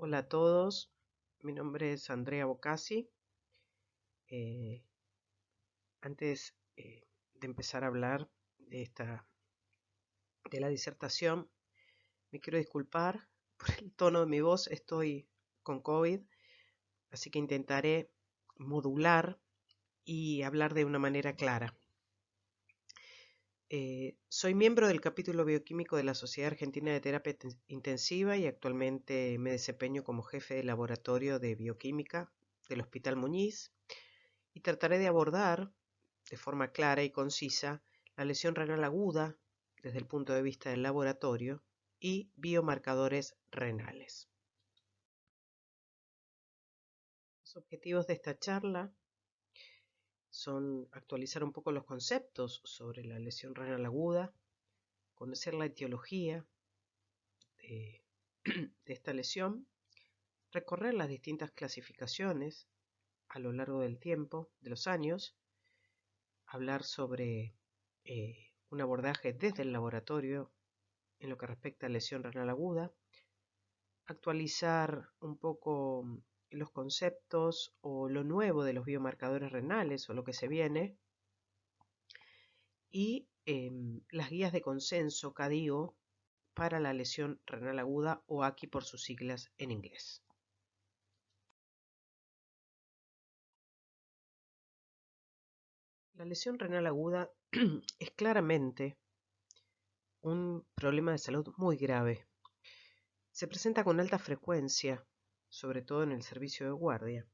Hola a todos, mi nombre es Andrea Bocasi. Eh, Antes de empezar a hablar de la disertación, me quiero disculpar por el tono de mi voz. Estoy con COVID, así que intentaré modular y hablar de una manera clara. Soy miembro del capítulo bioquímico de la Sociedad Argentina de Terapia Intensiva y actualmente me desempeño como jefe de laboratorio de bioquímica del Hospital Muñiz y trataré de abordar de forma clara y concisa la lesión renal aguda desde el punto de vista del laboratorio y biomarcadores renales. Los objetivos de esta charla son actualizar un poco los conceptos sobre la lesión renal aguda, conocer la etiología de, de esta lesión, recorrer las distintas clasificaciones a lo largo del tiempo, de los años, hablar sobre un abordaje desde el laboratorio en lo que respecta a lesión renal aguda, actualizar un poco los conceptos o lo nuevo de los biomarcadores renales o lo que se viene, y las guías de consenso CADIO para la lesión renal aguda o AKI por sus siglas en inglés. La lesión renal aguda es claramente un problema de salud muy grave. Se presenta con alta frecuencia, sobre todo en el servicio de guardia.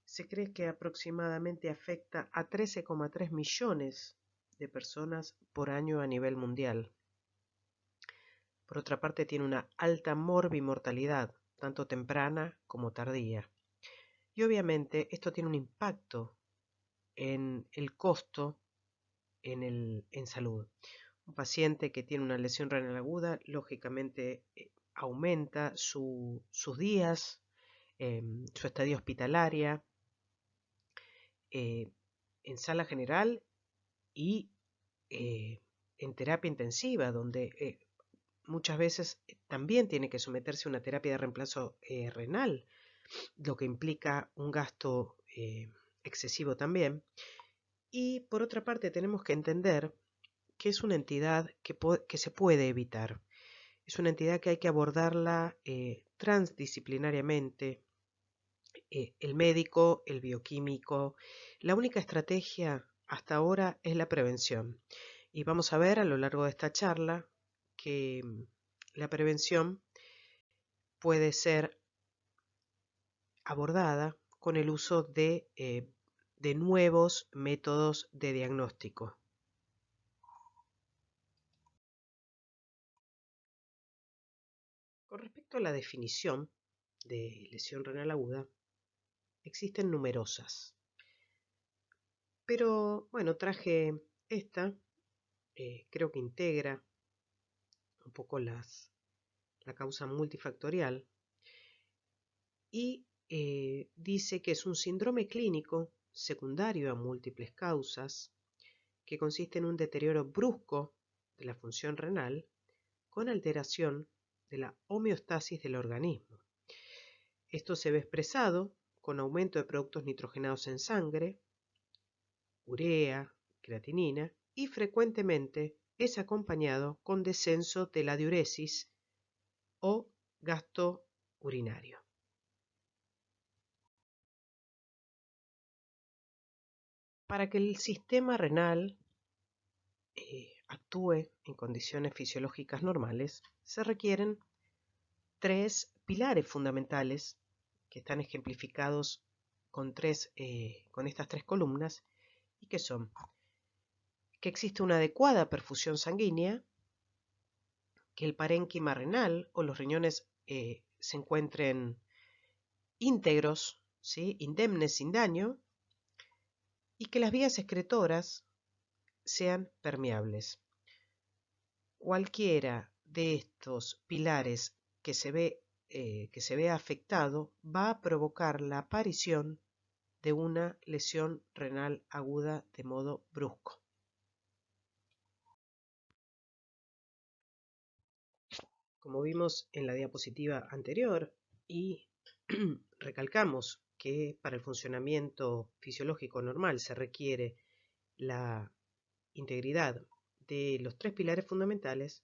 Se cree que aproximadamente afecta a 13,3 millones de personas por año a nivel mundial. Por otra parte, tiene una alta morbimortalidad, tanto temprana como tardía. Y obviamente esto tiene un impacto en el costo en salud. Un paciente que tiene una lesión renal aguda, lógicamente aumenta sus días, su estadía hospitalaria, en sala general y en terapia intensiva, donde muchas veces también tiene que someterse a una terapia de reemplazo renal, lo que implica un gasto excesivo también. Y por otra parte tenemos que entender que es una entidad que se puede evitar. Es una entidad que hay que abordarla transdisciplinariamente, el médico, el bioquímico. La única estrategia hasta ahora es la prevención. Y vamos a ver a lo largo de esta charla que la prevención puede ser abordada con el uso de nuevos métodos de diagnóstico. Con respecto a la definición de lesión renal aguda, existen numerosas. Pero bueno, traje esta, creo que integra un poco la causa multifactorial y dice que es un síndrome clínico secundario a múltiples causas que consiste en un deterioro brusco de la función renal con alteración de la homeostasis del organismo. Esto se ve expresado con aumento de productos nitrogenados en sangre, urea, creatinina, y frecuentemente es acompañado con descenso de la diuresis o gasto urinario. Para que el sistema renal actúe en condiciones fisiológicas normales, se requieren tres pilares fundamentales que están ejemplificados con estas tres columnas, y que son que existe una adecuada perfusión sanguínea, que el parénquima renal o los riñones se encuentren íntegros, ¿sí?, indemnes, sin daño, y que las vías excretoras sean permeables. Cualquiera de estos pilares que se vea afectado va a provocar la aparición de una lesión renal aguda de modo brusco. Como vimos en la diapositiva anterior, y recalcamos que para el funcionamiento fisiológico normal se requiere la integridad de los tres pilares fundamentales.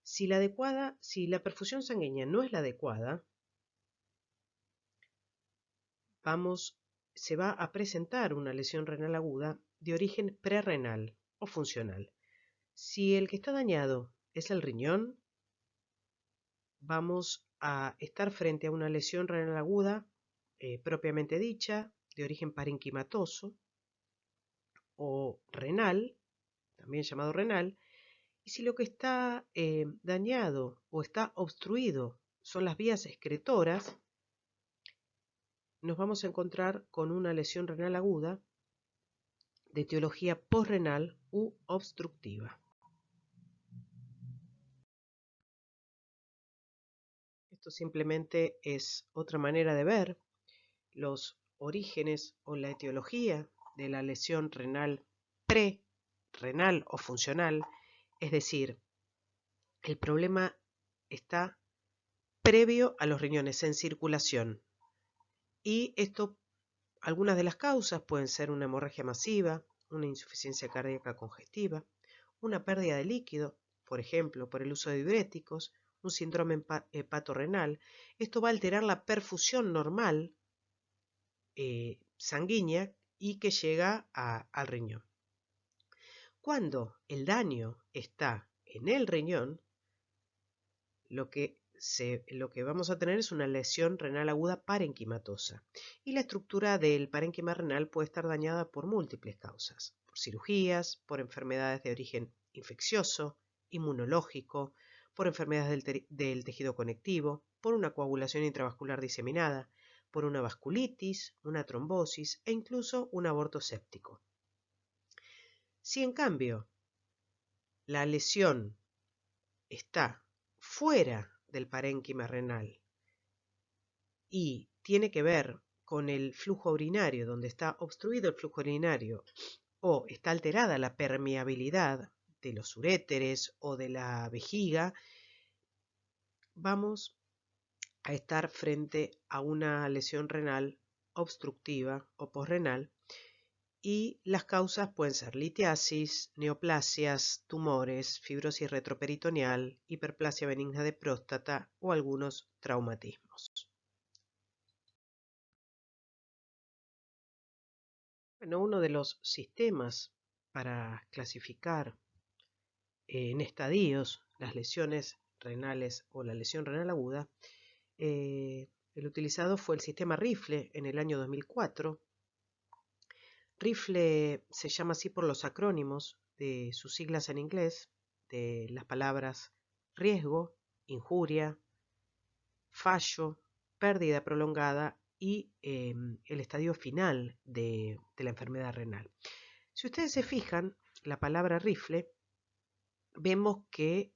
Si la perfusión sanguínea no es la adecuada, se va a presentar una lesión renal aguda de origen prerrenal o funcional. Si el que está dañado es el riñón, vamos a estar frente a una lesión renal aguda propiamente dicha, de origen parenquimatoso o renal, también llamado renal, y si lo que está dañado o está obstruido son las vías excretoras, nos vamos a encontrar con una lesión renal aguda de etiología posrenal u obstructiva. Esto simplemente es otra manera de ver los orígenes o la etiología de la lesión renal pre-renal o funcional, es decir, el problema está previo a los riñones en circulación. Y algunas de las causas pueden ser una hemorragia masiva, una insuficiencia cardíaca congestiva, una pérdida de líquido, por ejemplo, por el uso de diuréticos, un síndrome hepatorrenal. Esto va a alterar la perfusión normal sanguínea y que llega al riñón. Cuando el daño está en el riñón, lo que vamos a tener es una lesión renal aguda parenquimatosa. Y la estructura del parénquima renal puede estar dañada por múltiples causas, por cirugías, por enfermedades de origen infeccioso, inmunológico, por enfermedades del tejido conectivo, por una coagulación intravascular diseminada, por una vasculitis, una trombosis e incluso un aborto séptico. Si en cambio la lesión está fuera del parénquima renal y tiene que ver con el flujo urinario, donde está obstruido el flujo urinario o está alterada la permeabilidad de los uréteres o de la vejiga, vamos a estar frente a una lesión renal obstructiva o posrenal, y las causas pueden ser litiasis, neoplasias, tumores, fibrosis retroperitoneal, hiperplasia benigna de próstata o algunos traumatismos. Bueno, uno de los sistemas para clasificar en estadios las lesiones renales o la lesión renal aguda, el utilizado fue el sistema Rifle en el año 2004. Rifle se llama así por los acrónimos de sus siglas en inglés, de las palabras riesgo, injuria, fallo, pérdida prolongada y el estadio final de la enfermedad renal. Si ustedes se fijan, la palabra Rifle, vemos que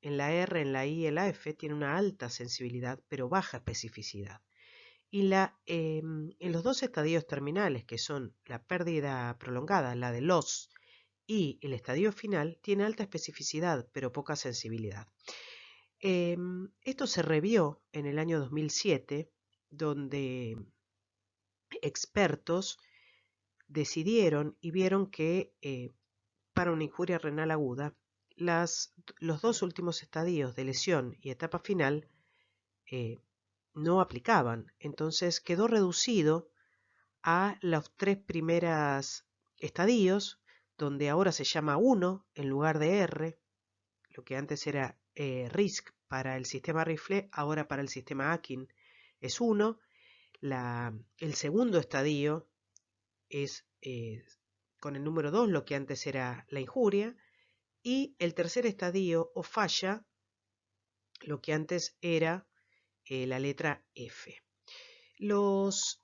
en la R, en la I y en la F tiene una alta sensibilidad pero baja especificidad. Y en los dos estadios terminales, que son la pérdida prolongada, la de loss, y el estadio final, tiene alta especificidad pero poca sensibilidad. Esto se revió en el año 2007, donde expertos decidieron y vieron que para una injuria renal aguda, los dos últimos estadios de lesión y etapa final no aplicaban. Entonces quedó reducido a los tres primeros estadios, donde ahora se llama 1 en lugar de R, lo que antes era RISC para el sistema Rifle, ahora para el sistema Akin es 1. El segundo estadio es con el número 2, lo que antes era la injuria, y el tercer estadio o falla, lo que antes era la letra F. Los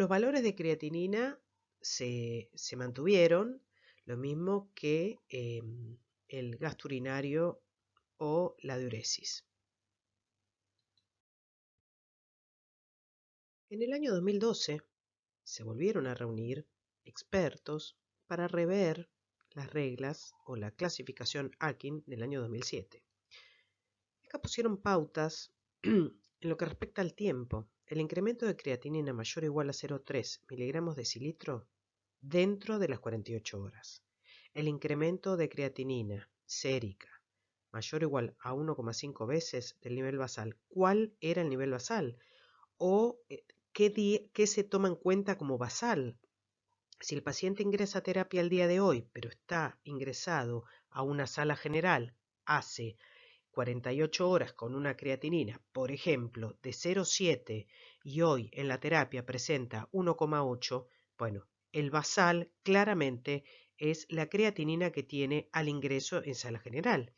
valores de creatinina se mantuvieron, lo mismo que el gasto urinario o la diuresis. En el año 2012 se volvieron a reunir expertos para rever las reglas o la clasificación Akin del año 2007. Acá pusieron pautas En lo que respecta al tiempo, el incremento de creatinina mayor o igual a 0,3 miligramos decilitro dentro de las 48 horas. El incremento de creatinina sérica mayor o igual a 1,5 veces del nivel basal. ¿Cuál era el nivel basal? ¿O qué se toma en cuenta como basal? Si el paciente ingresa a terapia el día de hoy, pero está ingresado a una sala general hace 48 horas con una creatinina, por ejemplo, de 0,7 y hoy en la terapia presenta 1,8, bueno, el basal claramente es la creatinina que tiene al ingreso en sala general.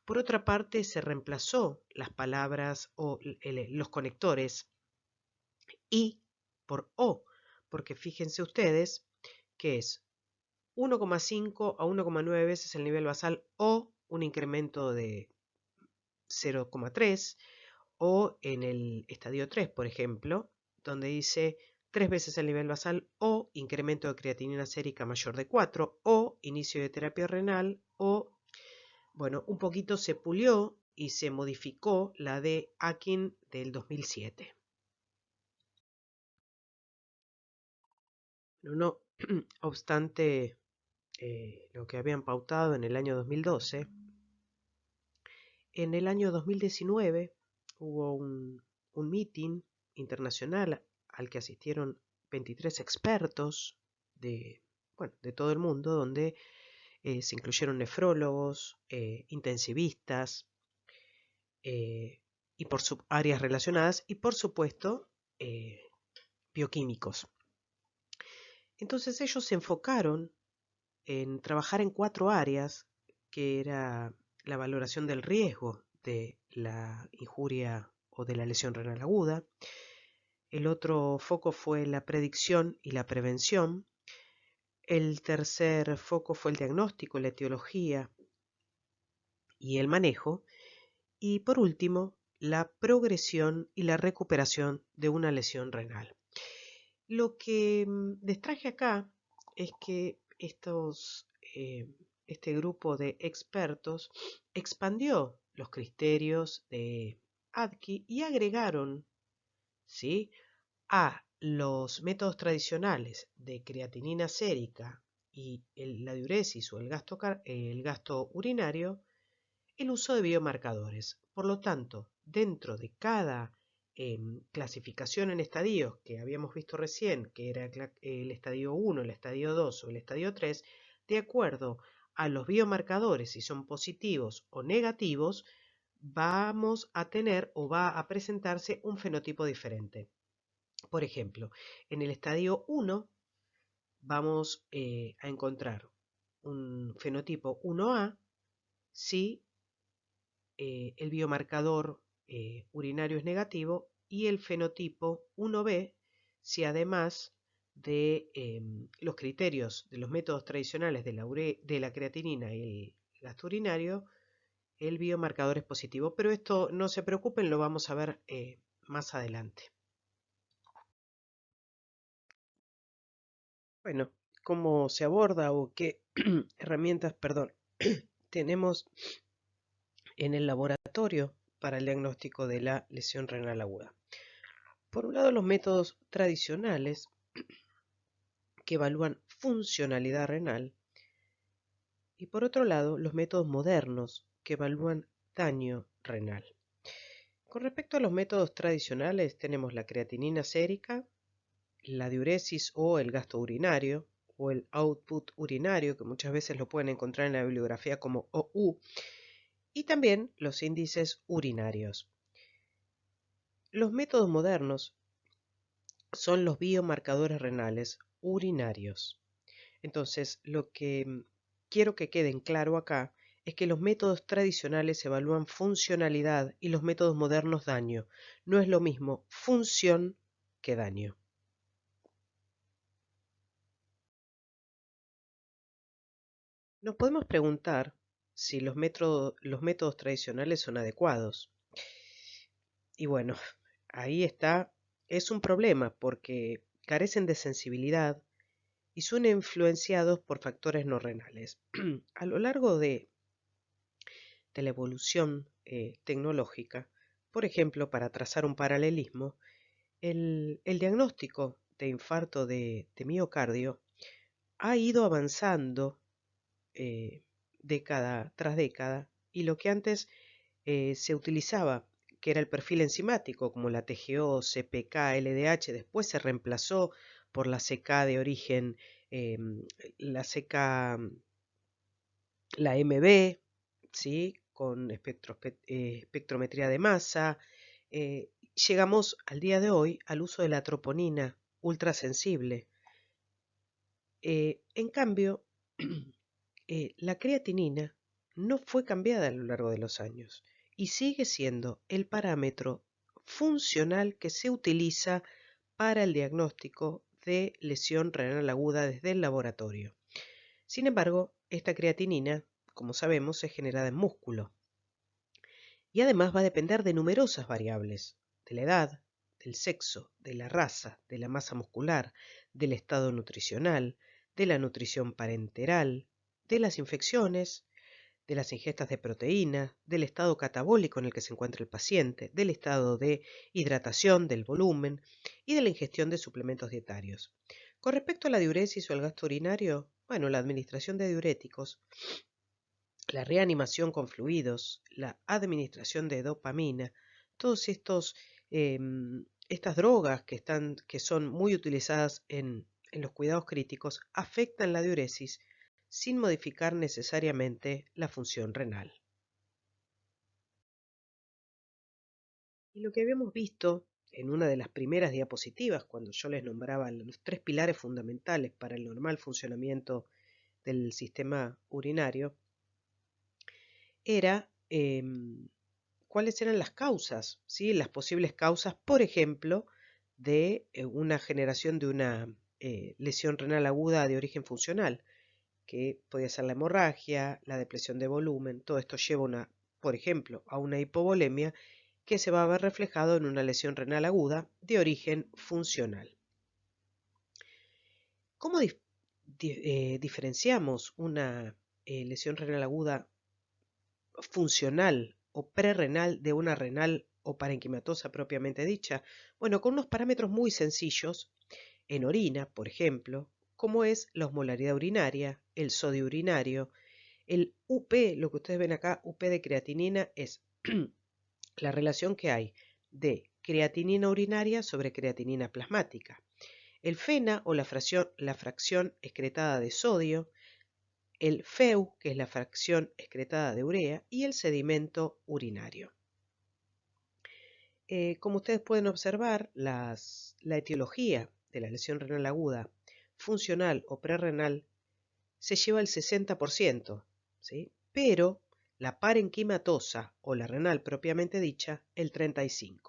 Por otra parte, se reemplazó las palabras o los conectores I por O, porque fíjense ustedes que es 1,5 a 1,9 veces el nivel basal o un incremento de 0,3, o en el estadio 3, por ejemplo, donde dice 3 veces el nivel basal o incremento de creatinina sérica mayor de 4 o inicio de terapia renal o, bueno, un poquito se pulió y se modificó la de Akin del 2007. No obstante lo que habían pautado en el año 2012, en el año 2019 hubo un meeting internacional al que asistieron 23 expertos de, bueno, de todo el mundo, donde se incluyeron nefrólogos, intensivistas y por áreas relacionadas y por supuesto bioquímicos. Entonces ellos se enfocaron en trabajar en 4 áreas, que era la valoración del riesgo de la injuria o de la lesión renal aguda. El otro foco fue la predicción y la prevención. El tercer foco fue el diagnóstico, la etiología y el manejo. Y por último, la progresión y la recuperación de una lesión renal. Lo que les traje acá es que este grupo de expertos expandió los criterios de ADKI y agregaron, ¿sí?, a los métodos tradicionales de creatinina sérica y la diuresis o el gasto urinario, el uso de biomarcadores. Por lo tanto, dentro de cada clasificación en estadios que habíamos visto recién, que era el estadio 1, el estadio 2 o el estadio 3, de acuerdo a los biomarcadores, si son positivos o negativos, vamos a tener o va a presentarse un fenotipo diferente. Por ejemplo, en el estadio 1 vamos a encontrar un fenotipo 1A si el biomarcador urinario es negativo y el fenotipo 1B si además de los criterios de los métodos tradicionales de la creatinina y el gasto urinario, el biomarcador es positivo. Pero esto no se preocupen, lo vamos a ver más adelante. Bueno, ¿cómo se aborda o qué herramientas, tenemos en el laboratorio para el diagnóstico de la lesión renal aguda? Por un lado, los métodos tradicionales que evalúan funcionalidad renal y por otro lado, los métodos modernos que evalúan daño renal. Con respecto a los métodos tradicionales, tenemos la creatinina sérica, la diuresis o el gasto urinario, o el output urinario, que muchas veces lo pueden encontrar en la bibliografía como OU, y también los índices urinarios. Los métodos modernos son los biomarcadores renales urinarios. Entonces, lo que quiero que queden claro acá es que los métodos tradicionales evalúan funcionalidad y los métodos modernos daño. No es lo mismo función que daño. Nos podemos preguntar si los métodos tradicionales son adecuados. Y bueno, ahí está, es un problema porque carecen de sensibilidad y son influenciados por factores no renales. A lo largo de la evolución tecnológica, Por ejemplo, para trazar un paralelismo, el diagnóstico de infarto de miocardio ha ido avanzando década tras década y lo que antes se utilizaba, que era el perfil enzimático, como la TGO, CPK, LDH, después se reemplazó por la CK de origen, la CK, la MB, ¿sí? Con espectrometría de masa. Llegamos al día de hoy al uso de la troponina ultrasensible. En cambio, la creatinina no fue cambiada a lo largo de los años y sigue siendo el parámetro funcional que se utiliza para el diagnóstico de lesión renal aguda desde el laboratorio. Sin embargo, esta creatinina, como sabemos, es generada en músculo y además va a depender de numerosas variables, de la edad, del sexo, de la raza, de la masa muscular, del estado nutricional, de la nutrición parenteral, de las infecciones, de las ingestas de proteína, del estado catabólico en el que se encuentra el paciente, del estado de hidratación, del volumen y de la ingestión de suplementos dietarios. Con respecto a la diuresis o el gasto urinario, bueno, la administración de diuréticos, la reanimación con fluidos, la administración de dopamina, todos estas drogas que son muy utilizadas en los cuidados críticos afectan la diuresis sin modificar necesariamente la función renal. Y lo que habíamos visto en una de las primeras diapositivas, cuando yo les nombraba los 3 pilares fundamentales para el normal funcionamiento del sistema urinario, era cuáles eran las causas, ¿sí? Las posibles causas, por ejemplo, de una generación de una lesión renal aguda de origen funcional, que podía ser la hemorragia, la depresión de volumen. Todo esto lleva, por ejemplo, a una hipovolemia que se va a ver reflejado en una lesión renal aguda de origen funcional. ¿Cómo diferenciamos una lesión renal aguda funcional o prerrenal de una renal o parenquimatosa propiamente dicha? Bueno, con unos parámetros muy sencillos en orina, por ejemplo, como es la osmolaridad urinaria, el sodio urinario, el UP, lo que ustedes ven acá, UP de creatinina, es la relación que hay de creatinina urinaria sobre creatinina plasmática. El FeNA o la fracción excretada de sodio, el FeU, que es la fracción excretada de urea, y el sedimento urinario. Como ustedes pueden observar, la etiología de la lesión renal aguda, funcional o prerrenal, se lleva el 60%, ¿sí? Pero la parenquimatosa o la renal propiamente dicha, el 35%.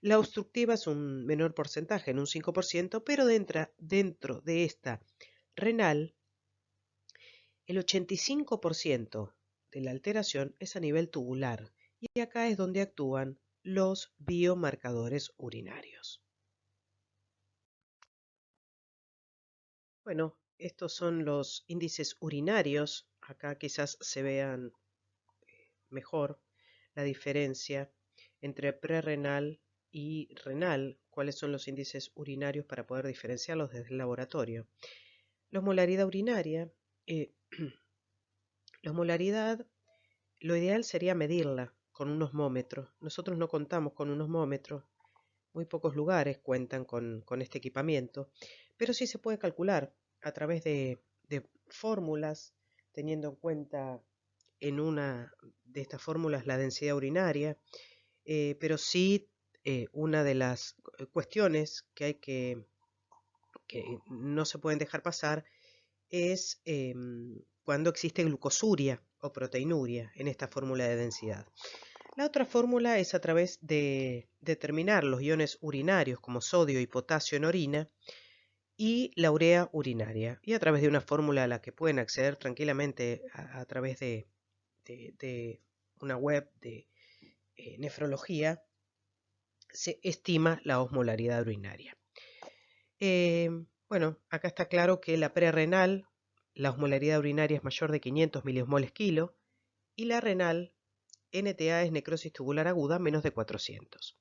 La obstructiva es un menor porcentaje, en un 5%, pero dentro de esta renal, el 85% de la alteración es a nivel tubular y acá es donde actúan los biomarcadores urinarios. Bueno, estos son los índices urinarios. Acá quizás se vean mejor la diferencia entre prerrenal y renal, cuáles son los índices urinarios para poder diferenciarlos desde el laboratorio. La osmolaridad urinaria, la osmolaridad, lo ideal sería medirla con un osmómetro. Nosotros no contamos con un osmómetro, muy pocos lugares cuentan con este equipamiento, pero sí se puede calcular a través de fórmulas, teniendo en cuenta en una de estas fórmulas la densidad urinaria, pero sí una de las cuestiones que no se pueden dejar pasar es cuando existe glucosuria o proteinuria en esta fórmula de densidad. La otra fórmula es a través de determinar los iones urinarios como sodio y potasio en orina y la urea urinaria, y a través de una fórmula a la que pueden acceder tranquilamente a través de una web de nefrología, se estima la osmolaridad urinaria. Bueno, acá está claro que la prerrenal, la osmolaridad urinaria es mayor de 500 miliosmoles kilo, y la renal NTA es necrosis tubular aguda, menos de 400.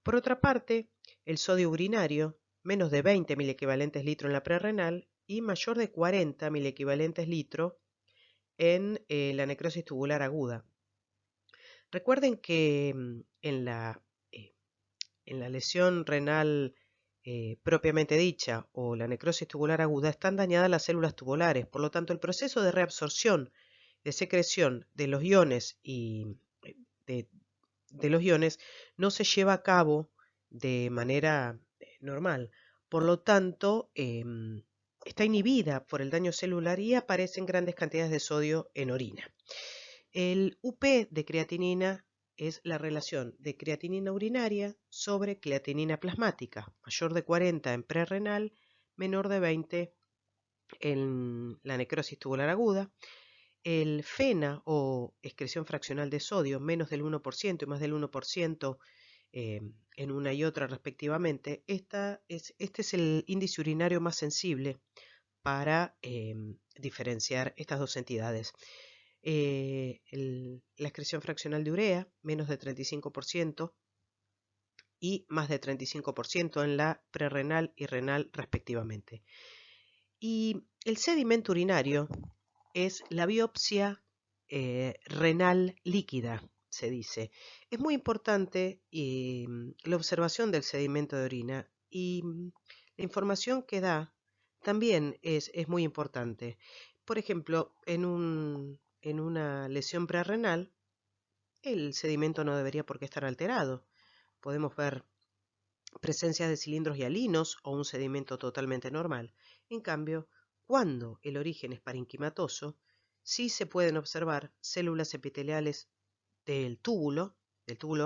Por otra parte, el sodio urinario, menos de 20 milequivalentes litro en la prerrenal y mayor de 40 milequivalentes litro en la necrosis tubular aguda. Recuerden que en la lesión renal propiamente dicha o la necrosis tubular aguda están dañadas las células tubulares, por lo tanto el proceso de reabsorción, de secreción de los iones y de los iones no se lleva a cabo de manera normal. Por lo tanto, está inhibida por el daño celular y aparecen grandes cantidades de sodio en orina. El UP de creatinina es la relación de creatinina urinaria sobre creatinina plasmática, mayor de 40 en prerrenal, menor de 20 en la necrosis tubular aguda. El FENA o excreción fraccional de sodio, menos del 1% y más del 1% en una y otra respectivamente, este es el índice urinario más sensible para diferenciar estas dos entidades. La excreción fraccional de urea, menos de 35% y más de 35% en la prerrenal y renal respectivamente. Y el sedimento urinario es la biopsia renal líquida, se dice. Es muy importante la observación del sedimento de orina y la información que da también es muy importante. Por ejemplo, en una lesión prerrenal, el sedimento no debería por qué estar alterado. Podemos ver presencia de cilindros hialinos o un sedimento totalmente normal. En cambio, cuando el origen es parenquimatoso, sí se pueden observar células epiteliales del túbulo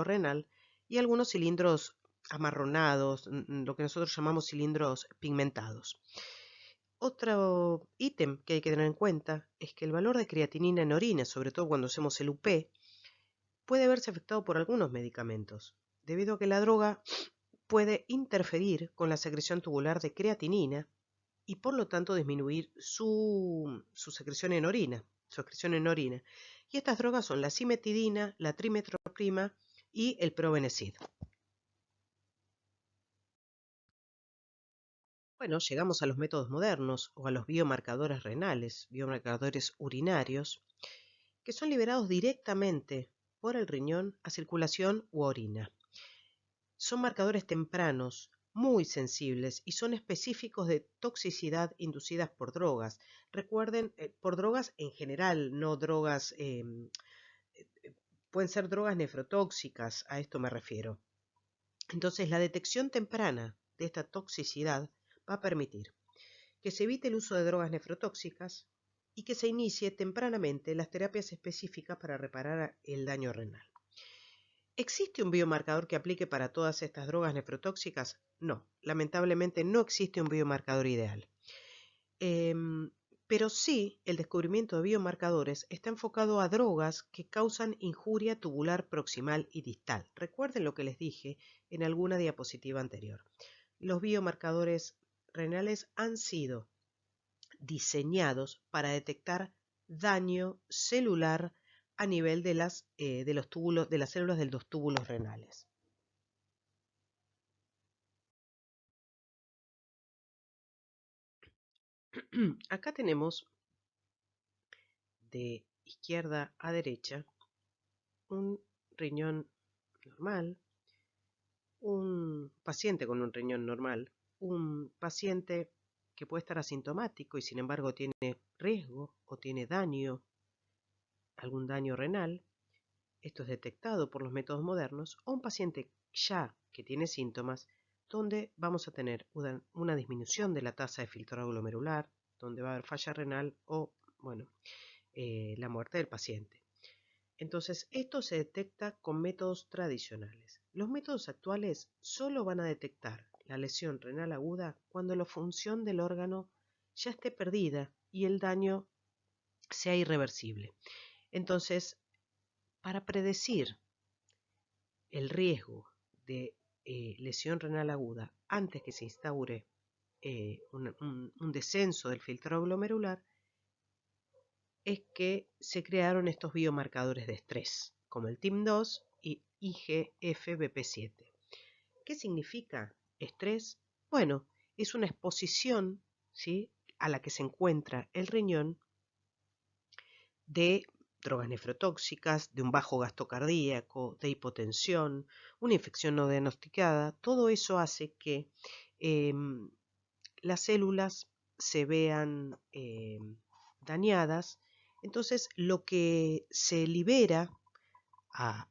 renal y algunos cilindros amarronados, lo que nosotros llamamos cilindros pigmentados. Otro ítem que hay que tener en cuenta es que el valor de creatinina en orina, sobre todo cuando hacemos el UP, puede verse afectado por algunos medicamentos, debido a que la droga puede interferir con la secreción tubular de creatinina y por lo tanto disminuir su secreción en orina, su excreción en orina. Y estas drogas son la cimetidina, la trimetroprima y el probenecid. Bueno, llegamos a los métodos modernos o a los biomarcadores renales, biomarcadores urinarios, que son liberados directamente por el riñón a circulación u orina. Son marcadores tempranos, muy sensibles y son específicos de toxicidad inducidas por drogas. Recuerden, por drogas en general, no drogas, pueden ser drogas nefrotóxicas, a esto me refiero. Entonces, la detección temprana de esta toxicidad va a permitir que se evite el uso de drogas nefrotóxicas y que se inicie tempranamente las terapias específicas para reparar el daño renal. ¿Existe un biomarcador que aplique para todas estas drogas nefrotóxicas? No, lamentablemente no existe un biomarcador ideal. Pero sí, el descubrimiento de biomarcadores está enfocado a drogas que causan injuria tubular proximal y distal. Recuerden lo que les dije en alguna diapositiva anterior. Los biomarcadores renales han sido diseñados para detectar daño celular a nivel de las células de los túbulos renales. Acá tenemos de izquierda a derecha un riñón normal, un paciente con un riñón normal, un paciente que puede estar asintomático y sin embargo tiene riesgo o tiene algún daño renal. Esto es detectado por los métodos modernos, o un paciente ya que tiene síntomas, donde vamos a tener una disminución de la tasa de filtrado glomerular, donde va a haber falla renal o, la muerte del paciente. Entonces, esto se detecta con métodos tradicionales. Los métodos actuales solo van a detectar la lesión renal aguda cuando la función del órgano ya esté perdida y el daño sea irreversible. Entonces, para predecir el riesgo de lesión renal aguda antes que se instaure un descenso del filtrado glomerular, es que se crearon estos biomarcadores de estrés. como el TIM2 y IGF-BP7. ¿Qué significa estrés? Bueno, es una exposición, ¿sí?, a la que se encuentra el riñón de drogas nefrotóxicas, de un bajo gasto cardíaco, de hipotensión, una infección no diagnosticada. Todo eso hace que las células se vean dañadas. Entonces, lo que se libera a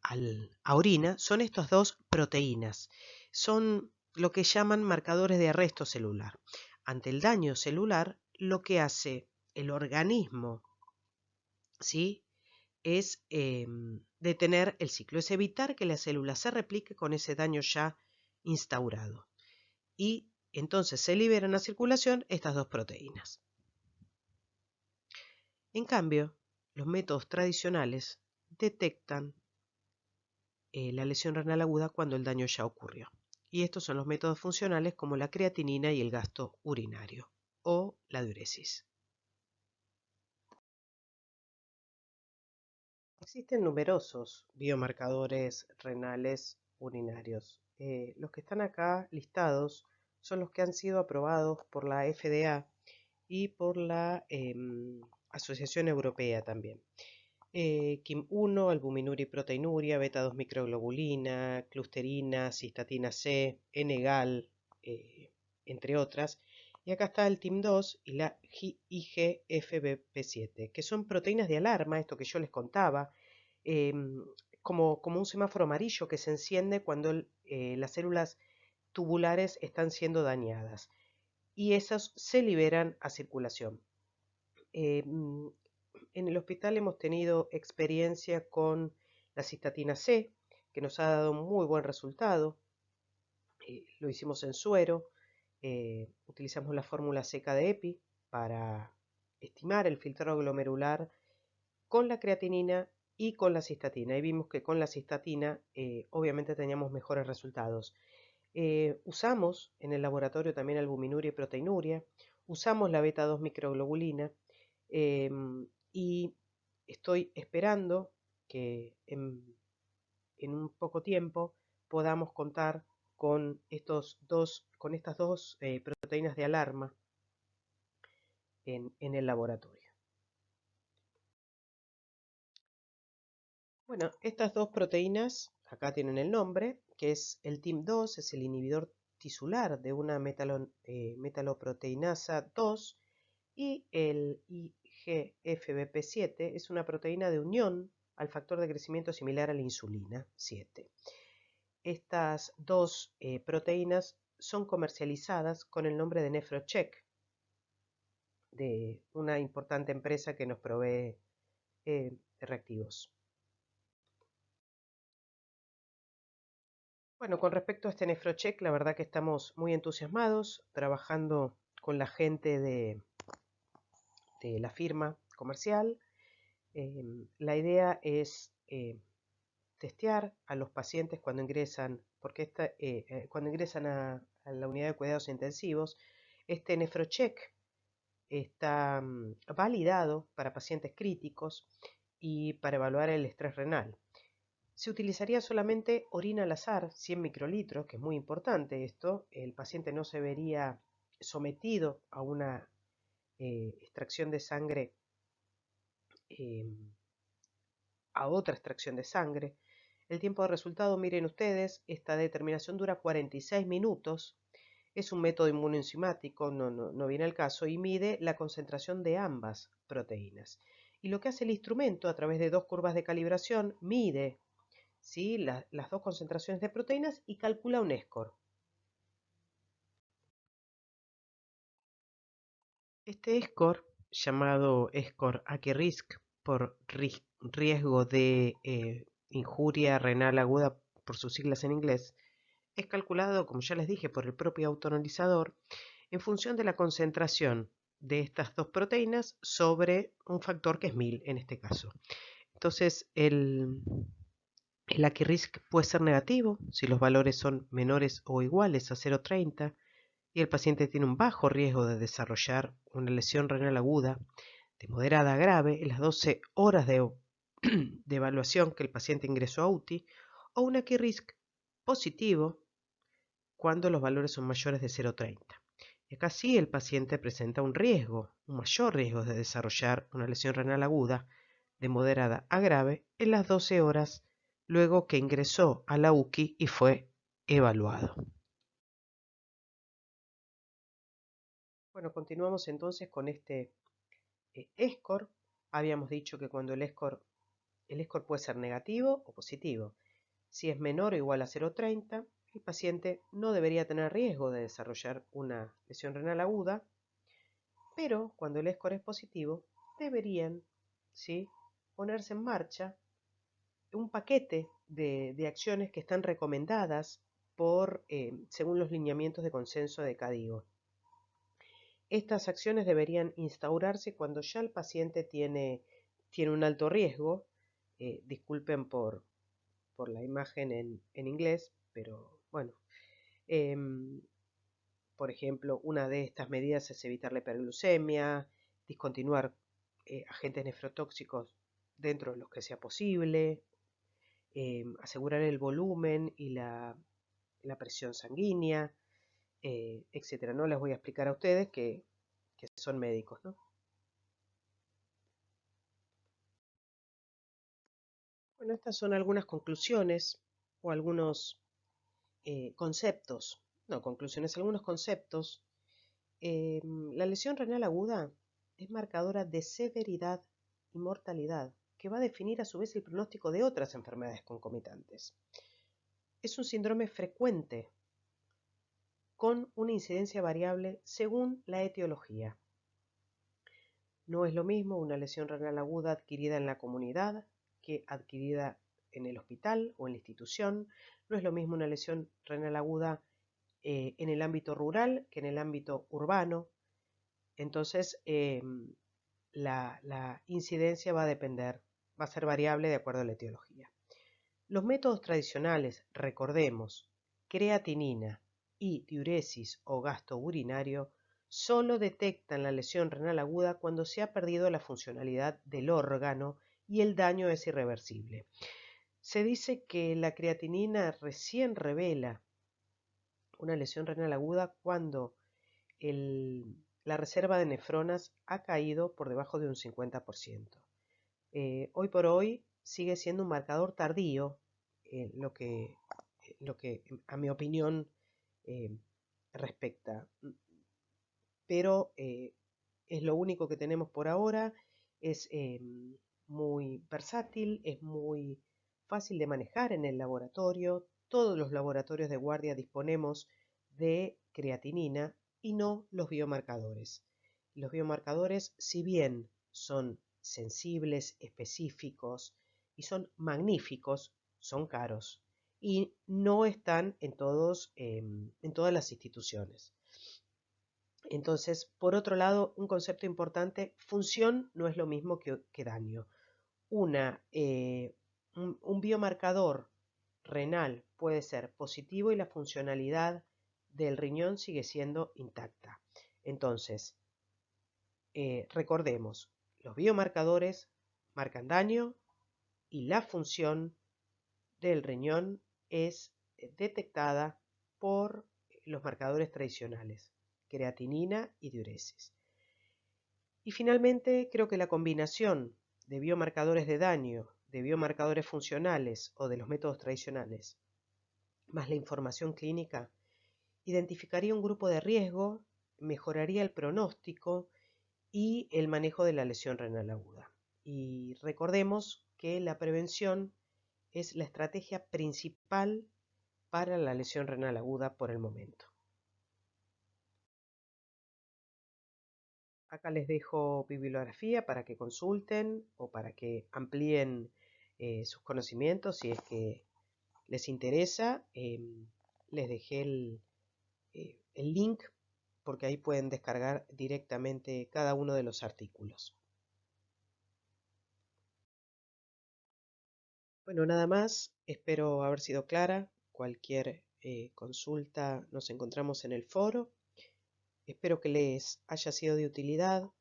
orina son estas dos proteínas. Son lo que llaman marcadores de arresto celular. Ante el daño celular, lo que hace el organismo, ¿sí?, es detener el ciclo, es evitar que la célula se replique con ese daño ya instaurado. Y entonces se liberan a circulación estas dos proteínas. En cambio, los métodos tradicionales detectan la lesión renal aguda cuando el daño ya ocurrió. Y estos son los métodos funcionales como la creatinina y el gasto urinario o la diuresis. Existen numerosos biomarcadores renales urinarios. Los que están acá listados son los que han sido aprobados por la FDA y por la Asociación Europea también. KIM1, albuminuriproteinuria, beta-2 microglobulina, clusterina, cistatina C, N-gal, entre otras. Y acá está el TIM2 y la IGFBP7, que son proteínas de alarma, esto que yo les contaba, como un semáforo amarillo que se enciende cuando las células tubulares están siendo dañadas. Y esas se liberan a circulación. En el hospital hemos tenido experiencia con la cistatina C, que nos ha dado un muy buen resultado. Lo hicimos en suero. Utilizamos la fórmula seca de EPI para estimar el filtrado glomerular con la creatinina y con la cistatina. Y vimos que con la cistatina obviamente teníamos mejores resultados. Usamos en el laboratorio también albuminuria y proteinuria. Usamos la beta-2 microglobulina. Y estoy esperando que en un poco tiempo podamos contar con estas dos proteínas de alarma en el laboratorio. Bueno, estas dos proteínas, acá tienen el nombre, que es el TIM2, es el inhibidor tisular de una metaloproteinasa 2, y el IGFBP7 es una proteína de unión al factor de crecimiento similar a la insulina 7. Estas dos proteínas son comercializadas con el nombre de NephroCheck, de una importante empresa que nos provee de reactivos. Bueno, con respecto a este NephroCheck, la verdad que estamos muy entusiasmados trabajando con la gente de la firma comercial. La idea es testear a los pacientes cuando ingresan, porque cuando ingresan a la unidad de cuidados intensivos. Este NephroCheck está validado para pacientes críticos y para evaluar el estrés renal. Se utilizaría solamente orina al azar, 100 microlitros, que es muy importante esto. El paciente no se vería sometido a una extracción de sangre, a otra extracción de sangre. El tiempo de resultado, miren ustedes, esta determinación dura 46 minutos. Es un método inmunoenzimático, no viene al caso, y mide la concentración de ambas proteínas. Y lo que hace el instrumento, a través de dos curvas de calibración, mide, ¿sí?, las dos concentraciones de proteínas y calcula un score. Este score, llamado score AQRISK por riesgo de injuria renal aguda por sus siglas en inglés, es calculado, como ya les dije, por el propio autoanalizador en función de la concentración de estas dos proteínas sobre un factor que es 1000 en este caso. Entonces, el AQRISK puede ser negativo si los valores son menores o iguales a 0,30 y el paciente tiene un bajo riesgo de desarrollar una lesión renal aguda de moderada a grave en las 12 horas de de evaluación que el paciente ingresó a UTI, o una key risk positivo cuando los valores son mayores de 0,30. Y acá sí el paciente presenta un mayor riesgo de desarrollar una lesión renal aguda de moderada a grave en las 12 horas luego que ingresó a la UCI y fue evaluado. Bueno, continuamos entonces con este score. Habíamos dicho que cuando el score puede ser negativo o positivo. Si es menor o igual a 0,30, el paciente no debería tener riesgo de desarrollar una lesión renal aguda, pero cuando el score es positivo, deberían, ¿sí?, ponerse en marcha un paquete de acciones que están recomendadas según los lineamientos de consenso de KDIGO. Estas acciones deberían instaurarse cuando ya el paciente tiene un alto riesgo. Disculpen por la imagen en inglés, pero bueno. Por ejemplo, una de estas medidas es evitar la hiperglucemia, discontinuar agentes nefrotóxicos dentro de los que sea posible, asegurar el volumen y la presión sanguínea, etc. No les voy a explicar a ustedes que son médicos, ¿no? Bueno, estas son algunas conclusiones o algunos conceptos. No, conclusiones, algunos conceptos. La lesión renal aguda es marcadora de severidad y mortalidad, que va a definir a su vez el pronóstico de otras enfermedades concomitantes. Es un síndrome frecuente con una incidencia variable según la etiología. No es lo mismo una lesión renal aguda adquirida en la comunidad que adquirida en el hospital o en la institución. No es lo mismo una lesión renal aguda en el ámbito rural que en el ámbito urbano. Entonces, la incidencia va a depender, va a ser variable de acuerdo a la etiología. Los métodos tradicionales, recordemos, creatinina y diuresis o gasto urinario, solo detectan la lesión renal aguda cuando se ha perdido la funcionalidad del órgano y el daño es irreversible. Se dice que la creatinina recién revela una lesión renal aguda cuando la reserva de nefronas ha caído por debajo de un 50%. Hoy por hoy sigue siendo un marcador tardío, lo que a mi opinión respecta. Pero es lo único que tenemos por ahora, es muy versátil, es muy fácil de manejar en el laboratorio. Todos los laboratorios de guardia disponemos de creatinina y no los biomarcadores. Los biomarcadores, si bien son sensibles, específicos y son magníficos, son caros y no están en todas las instituciones. Entonces, por otro lado, un concepto importante, función no es lo mismo que daño. Un biomarcador renal puede ser positivo y la funcionalidad del riñón sigue siendo intacta. Entonces, recordemos, los biomarcadores marcan daño y la función del riñón es detectada por los marcadores tradicionales, creatinina y diuresis. Y finalmente, creo que la combinación de biomarcadores de daño, de biomarcadores funcionales o de los métodos tradicionales, más la información clínica, identificaría un grupo de riesgo, mejoraría el pronóstico y el manejo de la lesión renal aguda. Y recordemos que la prevención es la estrategia principal para la lesión renal aguda por el momento. Acá les dejo bibliografía para que consulten o para que amplíen sus conocimientos si es que les interesa. Les dejé el link porque ahí pueden descargar directamente cada uno de los artículos. Bueno, nada más, espero haber sido clara. Cualquier consulta nos encontramos en el foro. Espero que les haya sido de utilidad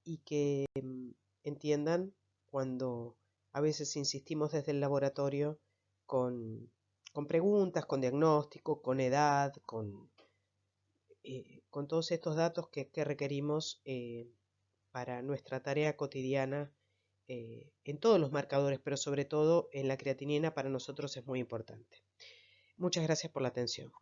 y que entiendan cuando a veces insistimos desde el laboratorio con, con preguntas, con diagnóstico, con edad, con todos estos datos que requerimos para nuestra tarea cotidiana en todos los marcadores, pero sobre todo en la creatinina para nosotros es muy importante. Muchas gracias por la atención.